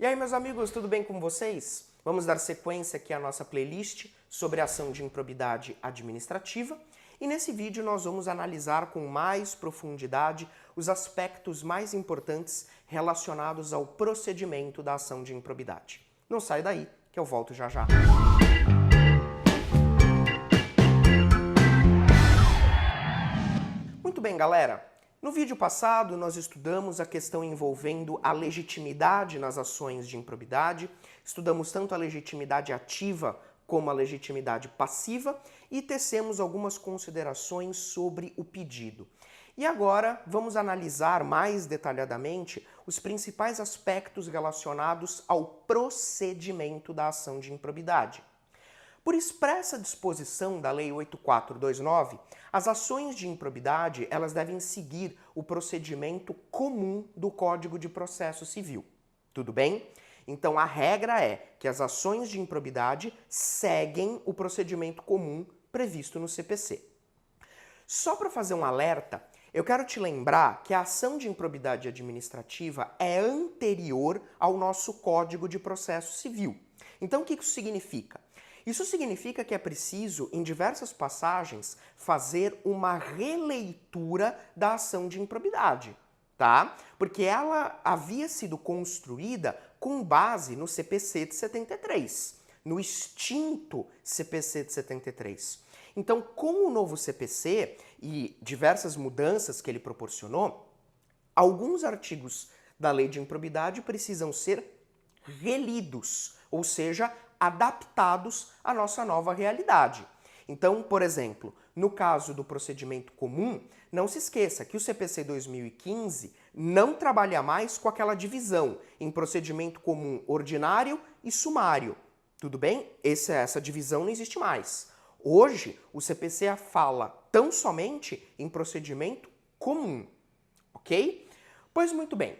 E aí, meus amigos, tudo bem com vocês? Vamos dar sequência aqui à nossa playlist sobre ação de improbidade administrativa. E nesse vídeo nós vamos analisar com mais profundidade os aspectos mais importantes relacionados ao procedimento da ação de improbidade. Não sai daí, que eu volto já já. Muito bem, galera. No vídeo passado, nós estudamos a questão envolvendo a legitimidade nas ações de improbidade, estudamos tanto a legitimidade ativa como a legitimidade passiva e tecemos algumas considerações sobre o pedido. E agora vamos analisar mais detalhadamente os principais aspectos relacionados ao procedimento da ação de improbidade. Por expressa disposição da Lei 8429, as ações de improbidade elas devem seguir o procedimento comum do Código de Processo Civil. Tudo bem? Então a regra é que as ações de improbidade seguem o procedimento comum previsto no CPC. Só para fazer um alerta, eu quero te lembrar que a ação de improbidade administrativa é anterior ao nosso Código de Processo Civil. Então o que isso significa? Isso significa que é preciso, em diversas passagens, fazer uma releitura da ação de improbidade, tá? Porque ela havia sido construída com base no CPC de 73, no extinto CPC de 73. Então, com o novo CPC e diversas mudanças que ele proporcionou, alguns artigos da Lei de Improbidade precisam ser relidos, ou seja, adaptados à nossa nova realidade. Então, por exemplo, no caso do procedimento comum, não se esqueça que o CPC 2015 não trabalha mais com aquela divisão em procedimento comum ordinário e sumário. Tudo bem? Essa divisão não existe mais. Hoje, o CPC fala tão somente em procedimento comum, ok? Pois muito bem.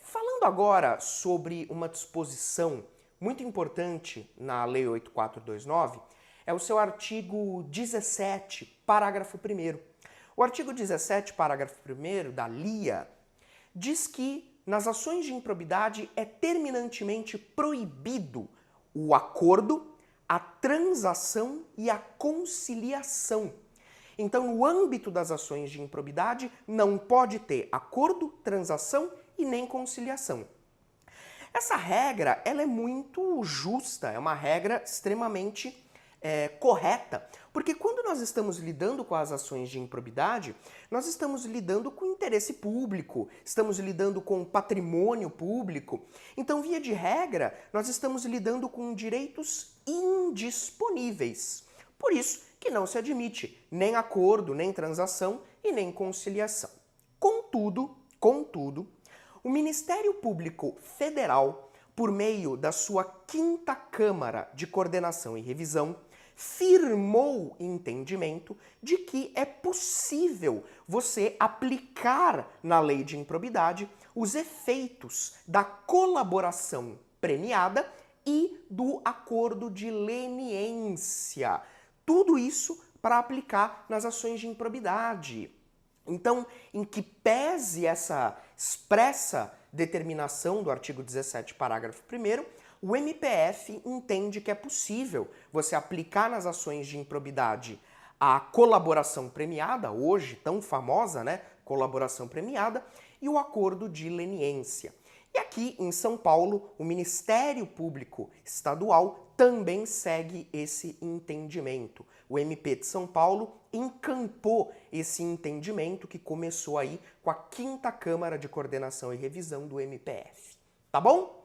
Falando agora sobre uma disposição muito importante na Lei 8429, é o seu artigo 17, parágrafo 1º. O artigo 17, parágrafo 1º da LIA diz que nas ações de improbidade é terminantemente proibido o acordo, a transação e a conciliação. Então, no âmbito das ações de improbidade, não pode ter acordo, transação e nem conciliação. Essa regra ela é muito justa, é uma regra extremamente correta, porque quando nós estamos lidando com as ações de improbidade, nós estamos lidando com interesse público, estamos lidando com patrimônio público. Então, via de regra, nós estamos lidando com direitos indisponíveis. Por isso que não se admite nem acordo, nem transação e nem conciliação. Contudo, o Ministério Público Federal, por meio da sua 5ª Câmara de Coordenação e Revisão, firmou entendimento de que é possível você aplicar na lei de improbidade os efeitos da colaboração premiada e do acordo de leniência. Tudo isso para aplicar nas ações de improbidade. Então, em que pese essa expressa determinação do artigo 17, parágrafo 1º, o MPF entende que é possível você aplicar nas ações de improbidade a colaboração premiada, hoje tão famosa, né? Colaboração premiada, e o acordo de leniência. E aqui em São Paulo, o Ministério Público Estadual também segue esse entendimento. O MP de São Paulo encampou esse entendimento que começou aí com a 5ª Câmara de Coordenação e Revisão do MPF. Tá bom?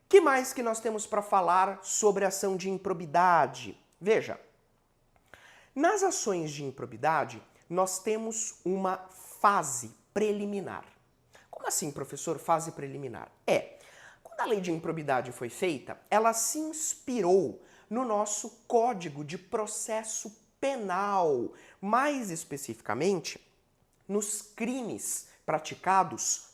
Que mais que nós temos para falar sobre ação de improbidade? Veja, nas ações de improbidade, nós temos uma fase preliminar. Como assim, professor, fase preliminar? Quando a lei de improbidade foi feita, ela se inspirou no nosso Código de Processo Penal, mais especificamente nos crimes praticados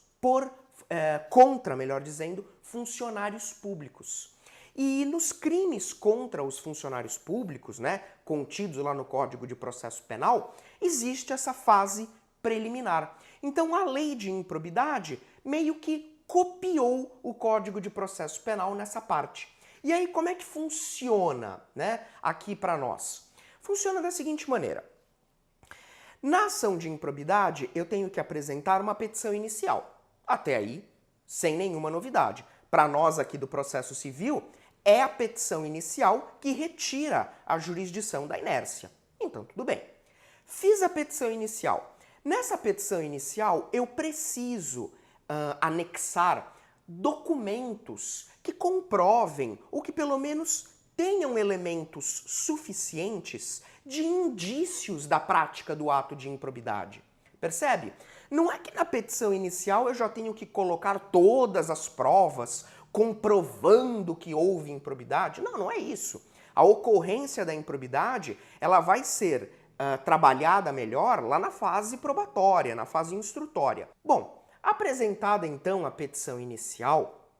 contra, melhor dizendo, funcionários públicos. E nos crimes contra os funcionários públicos, né, contidos lá no Código de Processo Penal, existe essa fase preliminar. Então a lei de improbidade meio que copiou o Código de Processo Penal nessa parte. E aí, como é que funciona, né, aqui para nós? Funciona da seguinte maneira. Na ação de improbidade, eu tenho que apresentar uma petição inicial. Até aí, sem nenhuma novidade. Para nós aqui do processo civil, é a petição inicial que retira a jurisdição da inércia. Então, tudo bem. Fiz a petição inicial. Nessa petição inicial, eu preciso anexar documentos que comprovem, ou que pelo menos tenham elementos suficientes de indícios da prática do ato de improbidade. Percebe? Não é que na petição inicial eu já tenho que colocar todas as provas comprovando que houve improbidade. Não, não é isso. A ocorrência da improbidade, ela vai ser trabalhada melhor lá na fase probatória, na fase instrutória. Bom, apresentada então a petição inicial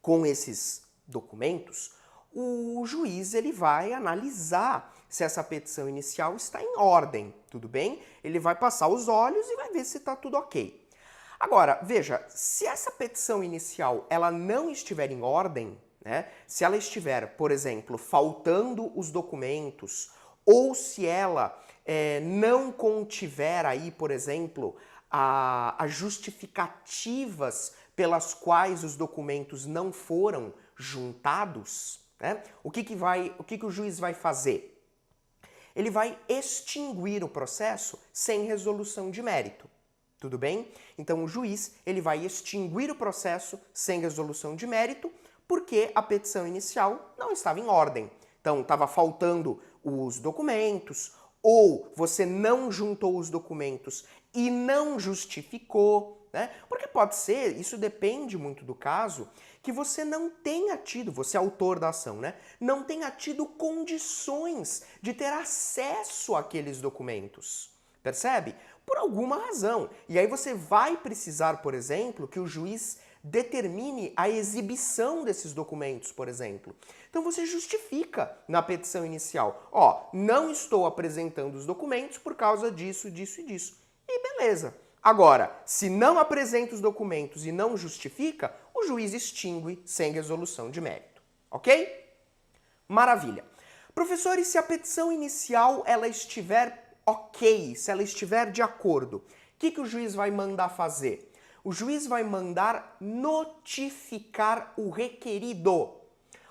com esses documentos, o juiz ele vai analisar se essa petição inicial está em ordem, tudo bem? Ele vai passar os olhos e vai ver se está tudo ok. Agora, veja, se essa petição inicial ela não estiver em ordem, né, se ela estiver, por exemplo, faltando os documentos, ou se ela não contiver aí, por exemplo, as justificativas pelas quais os documentos não foram juntados, né? O que o juiz vai fazer? Ele vai extinguir o processo sem resolução de mérito. Tudo bem? Então o juiz ele vai extinguir o processo sem resolução de mérito porque a petição inicial não estava em ordem. Então estava faltando os documentos, ou você não juntou os documentos e não justificou, né? Porque pode ser, isso depende muito do caso, que você não tenha tido, você é autor da ação, né? Não tenha tido condições de ter acesso àqueles documentos. Percebe? Por alguma razão. E aí você vai precisar, por exemplo, que o juiz determine a exibição desses documentos, por exemplo. Então você justifica na petição inicial, ó, não estou apresentando os documentos por causa disso, disso e disso. E beleza. Agora, se não apresenta os documentos e não justifica, o juiz extingue sem resolução de mérito. Ok? Maravilha. Professor, e se a petição inicial ela estiver ok, se ela estiver de acordo, o que o juiz vai mandar fazer? O juiz vai mandar notificar o requerido.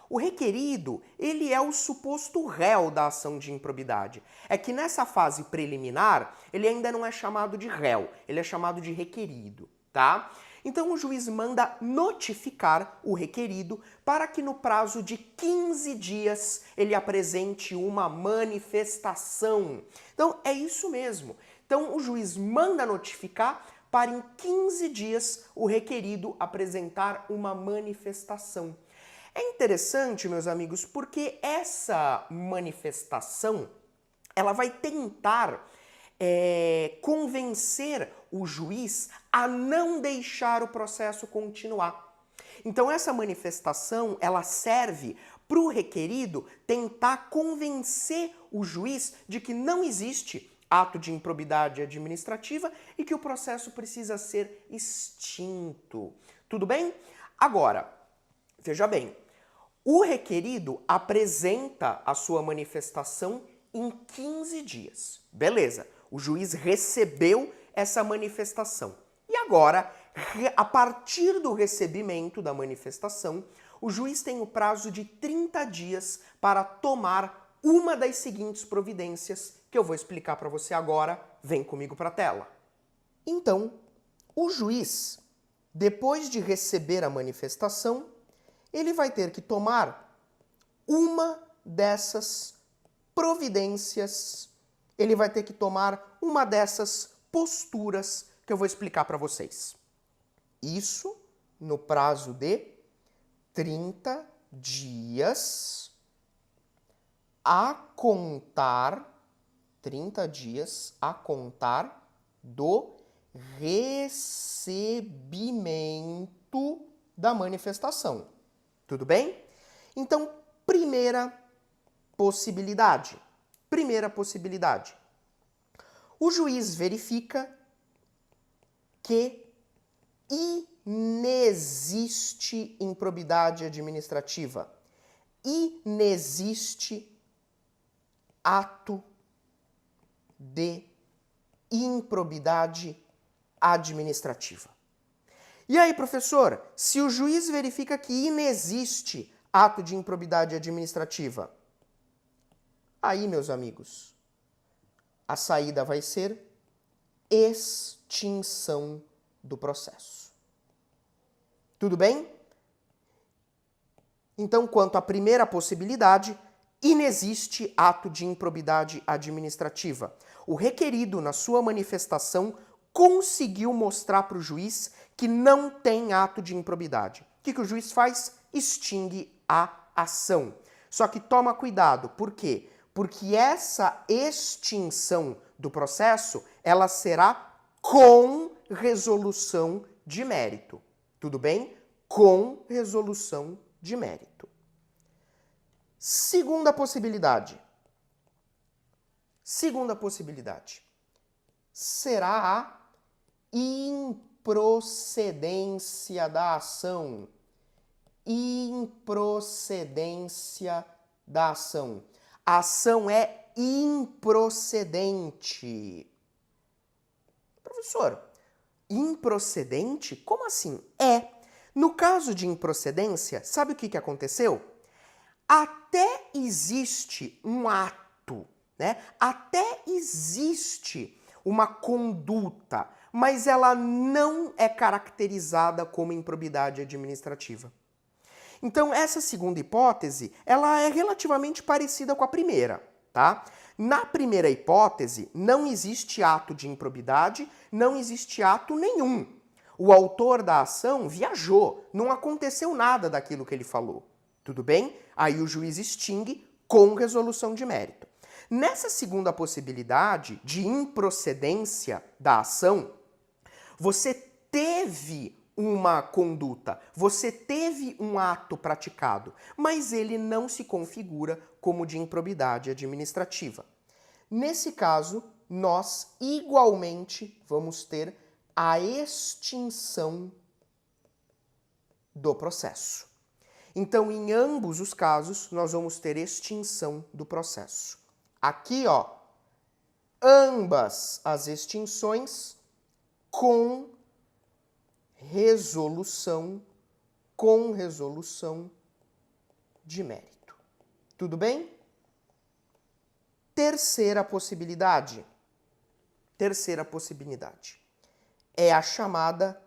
O requerido, ele é o suposto réu da ação de improbidade. É que nessa fase preliminar, ele ainda não é chamado de réu, ele é chamado de requerido, tá? Então o juiz manda notificar o requerido para que no prazo de 15 dias ele apresente uma manifestação. Então é isso mesmo. Então o juiz manda notificar para em 15 dias o requerido apresentar uma manifestação. É interessante, meus amigos, porque essa manifestação ela vai tentar convencer o juiz a não deixar o processo continuar. Então essa manifestação ela serve para o requerido tentar convencer o juiz de que não existe ato de improbidade administrativa e que o processo precisa ser extinto. Tudo bem? Agora, veja bem, o requerido apresenta a sua manifestação em 15 dias. Beleza, o juiz recebeu essa manifestação. E agora, a partir do recebimento da manifestação, o juiz tem o prazo de 30 dias para tomar uma das seguintes providências que eu vou explicar para você agora. Vem comigo para a tela. Então, o juiz, depois de receber a manifestação, ele vai ter que tomar uma dessas providências, ele vai ter que tomar uma dessas posturas que eu vou explicar para vocês. Isso no prazo de 30 dias a contar 30 dias a contar do recebimento da manifestação. Tudo bem? Então, primeira possibilidade. O juiz verifica que inexiste improbidade administrativa. Inexiste ato de improbidade administrativa. E aí, professor, se o juiz verifica que inexiste ato de improbidade administrativa, aí, meus amigos, a saída vai ser extinção do processo. Tudo bem? Então, quanto à primeira possibilidade, inexiste ato de improbidade administrativa. O requerido, na sua manifestação, conseguiu mostrar para o juiz que não tem ato de improbidade. O que o juiz faz? Extingue a ação. Só que toma cuidado, por quê? Porque essa extinção do processo, ela será com resolução de mérito. Tudo bem? Com resolução de mérito. Segunda possibilidade. Segunda possibilidade. Será a improcedência da ação. Improcedência da ação. A ação é improcedente. Professor, improcedente? Como assim? No caso de improcedência, sabe o que aconteceu? Até existe um ato, né? Até existe uma conduta, mas ela não é caracterizada como improbidade administrativa. Então, essa segunda hipótese, ela é relativamente parecida com a primeira, tá? Na primeira hipótese, não existe ato de improbidade, não existe ato nenhum. O autor da ação viajou, não aconteceu nada daquilo que ele falou. Tudo bem? Aí o juiz extingue com resolução de mérito. Nessa segunda possibilidade de improcedência da ação, você teve uma conduta, você teve um ato praticado, mas ele não se configura como de improbidade administrativa. Nesse caso, nós igualmente vamos ter a extinção do processo. Então, em ambos os casos, nós vamos ter extinção do processo. Aqui, ó, ambas as extinções com resolução de mérito. Tudo bem? Terceira possibilidade. Terceira possibilidade é a chamada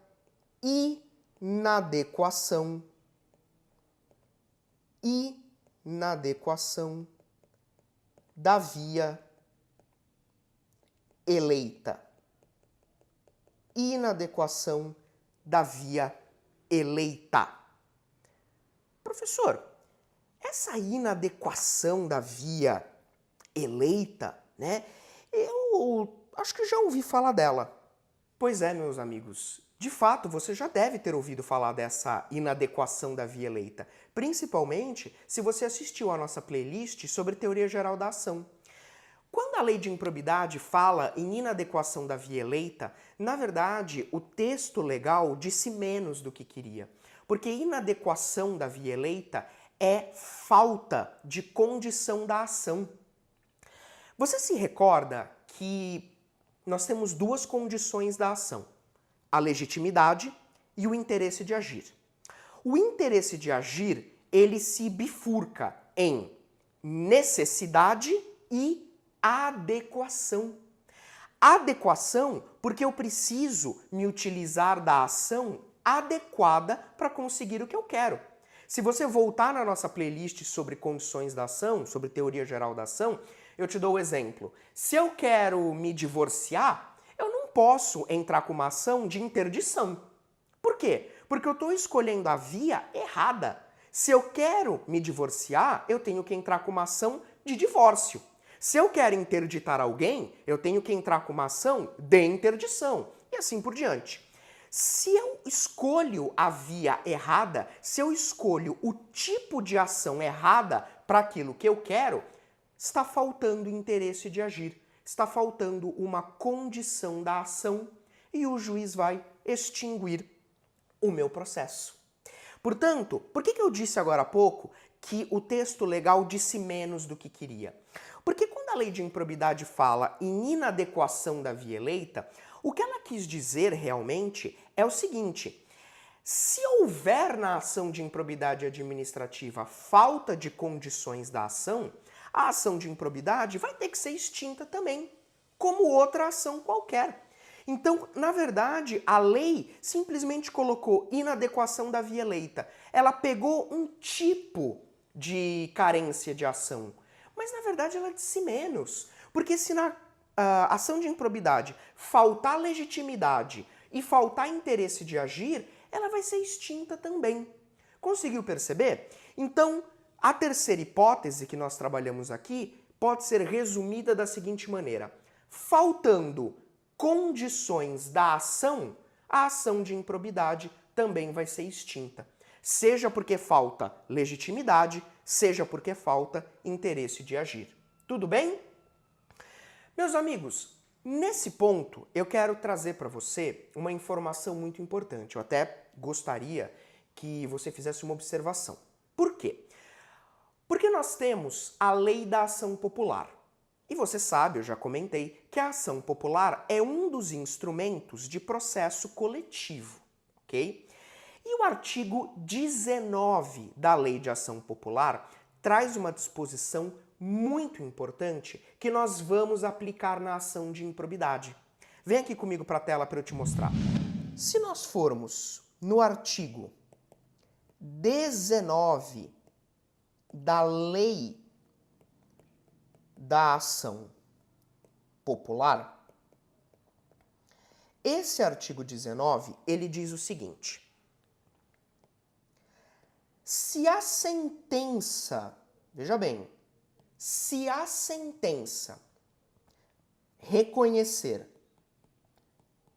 inadequação da via eleita. Inadequação da via eleita. Professor, essa inadequação da via eleita, né? Eu acho que já ouvi falar dela. Pois é, meus amigos. De fato, você já deve ter ouvido falar dessa inadequação da via eleita, principalmente se você assistiu à nossa playlist sobre teoria geral da ação. Quando a lei de improbidade fala em inadequação da via eleita, na verdade, o texto legal disse menos do que queria, porque inadequação da via eleita é falta de condição da ação. Você se recorda que nós temos duas condições da ação: a legitimidade e o interesse de agir. O interesse de agir, ele se bifurca em necessidade e adequação. Adequação porque eu preciso me utilizar da ação adequada para conseguir o que eu quero. Se você voltar na nossa playlist sobre condições da ação, sobre teoria geral da ação, eu te dou o exemplo. Se eu quero me divorciar, eu não posso entrar com uma ação de interdição. Por quê? Porque eu estou escolhendo a via errada. Se eu quero me divorciar, eu tenho que entrar com uma ação de divórcio. Se eu quero interditar alguém, eu tenho que entrar com uma ação de interdição. E assim por diante. Se eu escolho a via errada, se eu escolho o tipo de ação errada para aquilo que eu quero, está faltando interesse de agir, está faltando uma condição da ação e o juiz vai extinguir o meu processo. Portanto, por que eu disse agora há pouco que o texto legal disse menos do que queria? Porque quando a lei de improbidade fala em inadequação da via eleita, o que ela quis dizer realmente é o seguinte: se houver na ação de improbidade administrativa falta de condições da ação, a ação de improbidade vai ter que ser extinta também, como outra ação qualquer. Então, na verdade, a lei simplesmente colocou inadequação da via eleita. Ela pegou um tipo de carência de ação, mas na verdade ela disse menos. Porque se na ação de improbidade faltar legitimidade e faltar interesse de agir, ela vai ser extinta também. Conseguiu perceber? Então, a terceira hipótese que nós trabalhamos aqui pode ser resumida da seguinte maneira: faltando condições da ação, a ação de improbidade também vai ser extinta. Seja porque falta legitimidade, seja porque falta interesse de agir. Tudo bem? Meus amigos, nesse ponto eu quero trazer para você uma informação muito importante. Eu até gostaria que você fizesse uma observação. Por quê? Porque nós temos a lei da ação popular. E você sabe, eu já comentei, que a ação popular é um dos instrumentos de processo coletivo, ok? E o artigo 19 da Lei de Ação Popular traz uma disposição muito importante que nós vamos aplicar na ação de improbidade. Vem aqui comigo para a tela para eu te mostrar. Se nós formos no artigo 19 da Lei da Ação Popular, esse artigo 19, ele diz o seguinte: se a sentença, veja bem, se a sentença reconhecer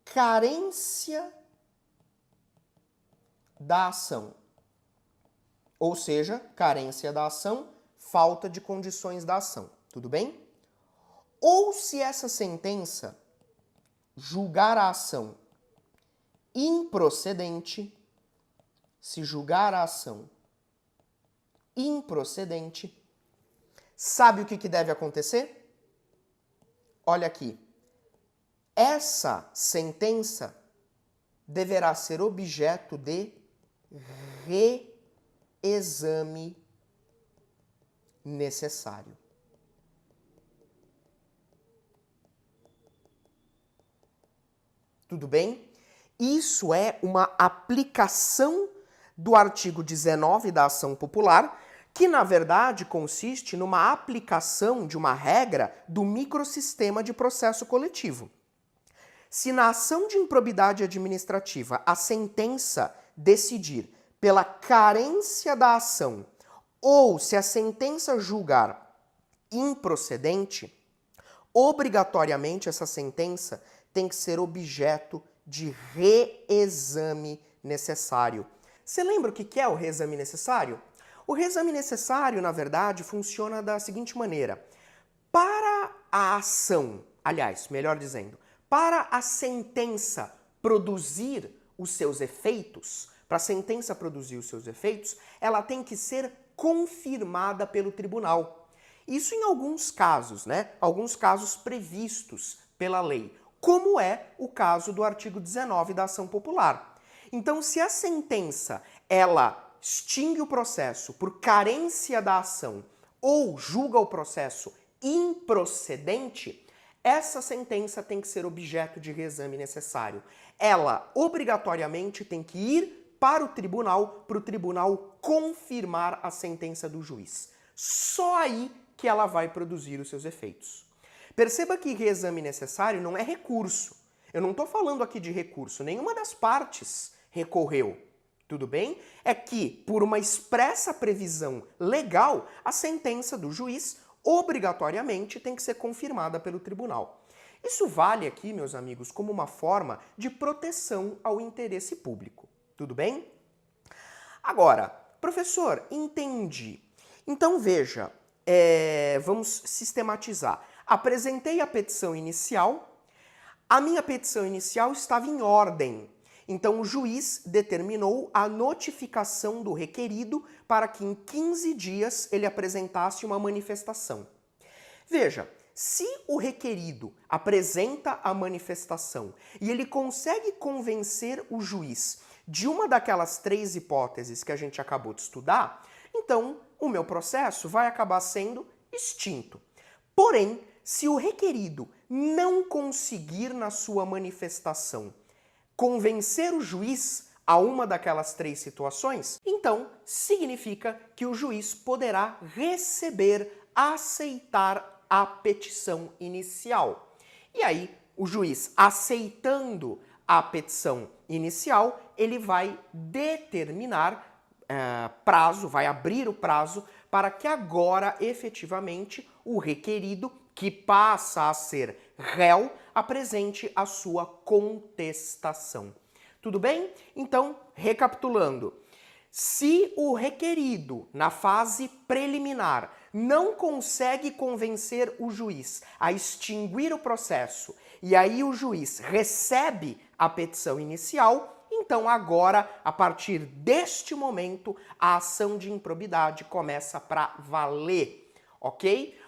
carência da ação, ou seja, carência da ação, falta de condições da ação, tudo bem? Ou se essa sentença julgar a ação improcedente, se julgar a ação improcedente, sabe o que deve acontecer? Olha aqui. Essa sentença deverá ser objeto de reexame necessário. Tudo bem? Isso é uma aplicação do artigo 19 da Ação Popular, que na verdade consiste numa aplicação de uma regra do microsistema de processo coletivo. Se na ação de improbidade administrativa a sentença decidir pela carência da ação ou se a sentença julgar improcedente, obrigatoriamente essa sentença tem que ser objeto de reexame necessário. Você lembra o que é o reexame necessário? O reexame necessário, na verdade, funciona da seguinte maneira: para a ação, aliás, melhor dizendo, para a sentença produzir os seus efeitos, ela tem que ser confirmada pelo tribunal. Isso em alguns casos, né? Alguns casos previstos pela lei, como é o caso do artigo 19 da Ação Popular. Então, se a sentença, ela extingue o processo por carência da ação ou julga o processo improcedente, essa sentença tem que ser objeto de reexame necessário. Ela, obrigatoriamente, tem que ir para o tribunal confirmar a sentença do juiz. Só aí que ela vai produzir os seus efeitos. Perceba que reexame necessário não é recurso. Eu não estou falando aqui de recurso, nenhuma das partes recorreu. Tudo bem? É que, por uma expressa previsão legal, a sentença do juiz obrigatoriamente tem que ser confirmada pelo tribunal. Isso vale aqui, meus amigos, como uma forma de proteção ao interesse público. Tudo bem? Agora, professor, entendi. Então veja, vamos sistematizar. Apresentei a petição inicial, a minha petição inicial estava em ordem. Então o juiz determinou a notificação do requerido para que em 15 dias ele apresentasse uma manifestação. Veja, se o requerido apresenta a manifestação e ele consegue convencer o juiz de uma daquelas 3 hipóteses que a gente acabou de estudar, então o meu processo vai acabar sendo extinto. Porém, se o requerido não conseguir na sua manifestação convencer o juiz a uma daquelas 3 situações, então significa que o juiz poderá aceitar a petição inicial. E aí, o juiz aceitando a petição inicial, ele vai determinar prazo, vai abrir o prazo para que agora, efetivamente, o requerido, que passa a ser réu, apresente a sua contestação. Tudo bem? Então, recapitulando. Se o requerido, na fase preliminar, não consegue convencer o juiz a extinguir o processo e aí o juiz recebe a petição inicial, então agora, a partir deste momento, a ação de improbidade começa para valer, ok?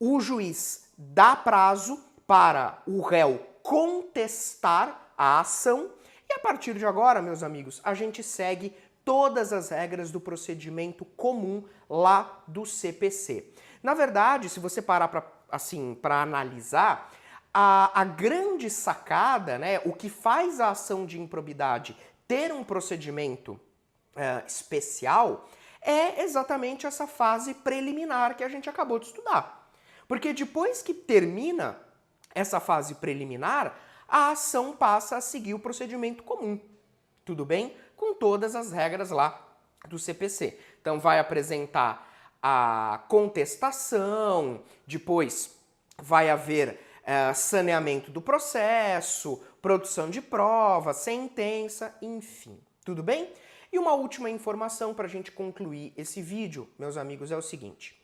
O juiz dá prazo para o réu contestar a ação e a partir de agora, meus amigos, a gente segue todas as regras do procedimento comum lá do CPC. Na verdade, se você parar para analisar, a grande sacada, né, o que faz a ação de improbidade ter um procedimento especial é exatamente essa fase preliminar que a gente acabou de estudar. Porque depois que termina essa fase preliminar, a ação passa a seguir o procedimento comum. Tudo bem? Com todas as regras lá do CPC. Então vai apresentar a contestação, depois vai haver saneamento do processo, produção de prova, sentença, enfim. Tudo bem? E uma última informação para a gente concluir esse vídeo, meus amigos, é o seguinte.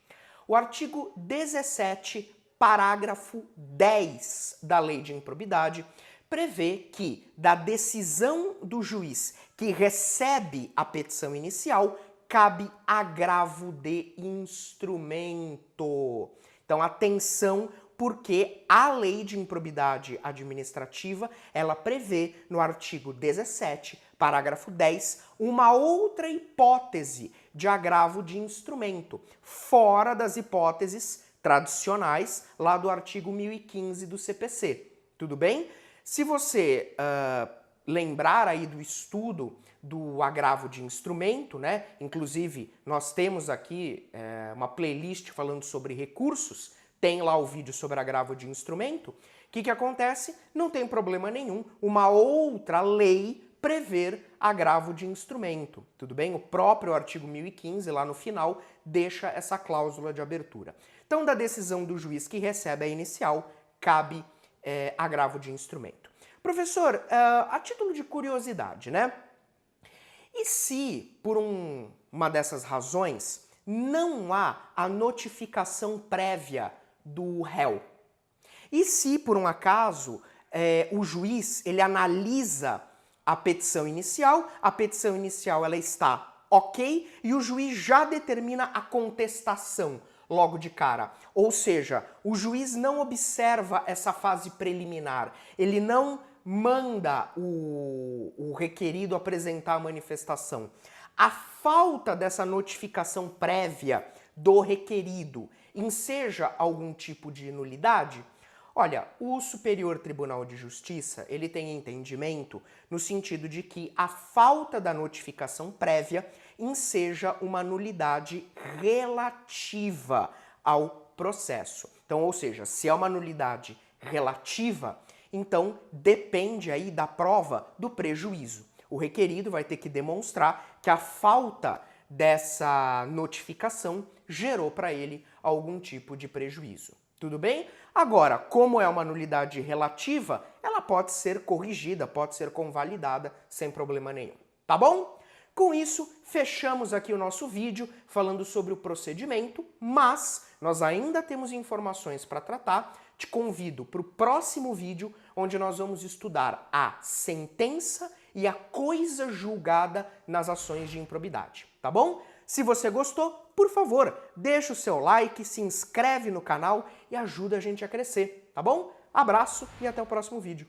O artigo 17, parágrafo 10 da Lei de Improbidade prevê que, da decisão do juiz que recebe a petição inicial, cabe agravo de instrumento. Então, atenção, porque a Lei de Improbidade Administrativa, ela prevê no artigo 17, parágrafo 10, uma outra hipótese de agravo de instrumento, fora das hipóteses tradicionais lá do artigo 1015 do CPC. Tudo bem? Se você lembrar aí do estudo do agravo de instrumento, né? Inclusive, nós temos aqui uma playlist falando sobre recursos, tem lá o vídeo sobre agravo de instrumento. O que acontece? Não tem problema nenhum uma outra lei prever agravo de instrumento, tudo bem? O próprio artigo 1015, lá no final, deixa essa cláusula de abertura. Então, da decisão do juiz que recebe a inicial, cabe agravo de instrumento. Professor, a título de curiosidade, né? E se, por uma dessas razões, não há a notificação prévia do réu? E se, por um acaso, o juiz ele analisa a petição inicial ela está ok, e o juiz já determina a contestação logo de cara. Ou seja, o juiz não observa essa fase preliminar, ele não manda o requerido apresentar a manifestação. A falta dessa notificação prévia do requerido enseja algum tipo de nulidade? Olha, o Superior Tribunal de Justiça, ele tem entendimento no sentido de que a falta da notificação prévia enseja uma nulidade relativa ao processo. Então, ou seja, se é uma nulidade relativa, então depende aí da prova do prejuízo. O requerido vai ter que demonstrar que a falta dessa notificação gerou para ele algum tipo de prejuízo. Tudo bem? Agora, como é uma nulidade relativa, ela pode ser corrigida, pode ser convalidada sem problema nenhum. Tá bom? Com isso, fechamos aqui o nosso vídeo falando sobre o procedimento, mas nós ainda temos informações para tratar. Te convido para o próximo vídeo, onde nós vamos estudar a sentença e a coisa julgada nas ações de improbidade, tá bom? Se você gostou, por favor, deixa o seu like, se inscreve no canal e ajuda a gente a crescer, tá bom? Abraço e até o próximo vídeo.